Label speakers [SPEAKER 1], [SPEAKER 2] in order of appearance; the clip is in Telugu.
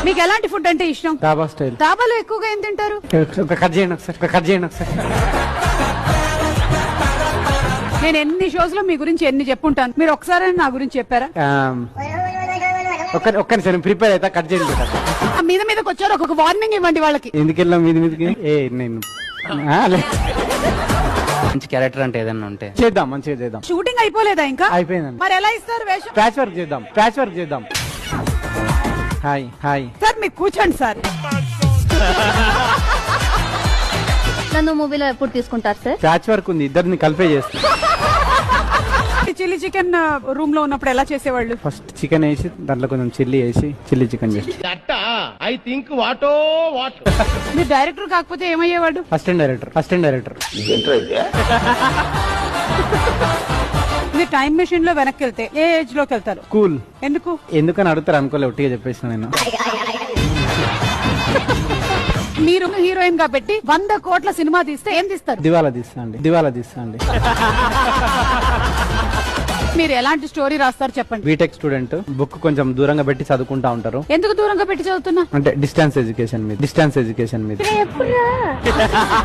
[SPEAKER 1] మీకు ఎలాంటి ఫుడ్ అంటే ఇష్టం?
[SPEAKER 2] డాబా స్టైల్.
[SPEAKER 1] డాబాలో ఎక్కువగా ఏం తింటారు?
[SPEAKER 2] ఒక కట్ చేయండి ఒకసారి.
[SPEAKER 1] నేను ఎన్ని షోస్ లో మీ గురించి ఎన్ని చెప్పుంటాను, మీరు ఒకసారి నా గురించి చెప్పారా?
[SPEAKER 2] ఒక్క నిమిషం ప్రిపేర్ అవుతా, కట్ చేయండి.
[SPEAKER 1] మీదకి వచ్చారు, ఒక వార్నింగ్ ఇవ్వండి వాళ్ళకి.
[SPEAKER 2] ఎందుకు వెళ్ళాం మీదకి? నేను
[SPEAKER 3] మంచి క్యారెక్టర్ అంటే ఏదన్నా ఉంటే
[SPEAKER 2] చేద్దాం, మంచిగా చేద్దాం.
[SPEAKER 1] షూటింగ్ అయిపోలేదా ఇంకా?
[SPEAKER 2] అయిపోయిందండి.
[SPEAKER 1] మరి ఎలా ఇస్తారు వేషం?
[SPEAKER 2] ప్యాచ్ వర్క్ చేద్దాం. హాయ్
[SPEAKER 1] సార్ మీకు కూర్చోండి సార్.
[SPEAKER 4] నన్ను మూవీలో ఎప్పుడు తీసుకుంటారు సార్?
[SPEAKER 2] ప్యాచ్ వర్క్ ఉంది, ఇద్దరిని కలిపే చేస్తాం.
[SPEAKER 1] చిల్లీ చికెన్ రూమ్ లో ఉన్నప్పుడు ఎలా చేసేవాళ్ళు?
[SPEAKER 2] ఫస్ట్ చికెన్ వేసి దాంట్లో కొంచెం చిల్లీ వేసి చిల్లీ చికెన్ చేసి.
[SPEAKER 1] మీరు డైరెక్టర్ కాకపోతే ఏమయ్యేవాడు?
[SPEAKER 2] Assistant director.
[SPEAKER 1] మీరు టైం మెషిన్ లో వెనక్కి వెళ్తే ఏ ఏజ్ లోకి వెళ్తారు?
[SPEAKER 2] కూల్.
[SPEAKER 1] ఎందుకని
[SPEAKER 2] అడుగుతారు అనుకోలే, ఒట్టిగా చెప్పేసిన నేను.
[SPEAKER 1] మీరు హీరోయిన్ గా పెట్టి 100 కోట్ల సినిమా తీస్తే ఏం తీస్తారు?
[SPEAKER 2] దివాలా తీస్తా అండి.
[SPEAKER 1] మీరు ఎలాంటి స్టోరీ రాస్తారు చెప్పండి.
[SPEAKER 2] బీటెక్ స్టూడెంట్, బుక్ కొంచెం దూరంగా పెట్టి చదువుకుంటా ఉంటారు.
[SPEAKER 1] ఎందుకు దూరంగా పెట్టి చదువుతున్నా?
[SPEAKER 2] అంటే డిస్టెన్స్ ఎడ్యుకేషన్ మీద.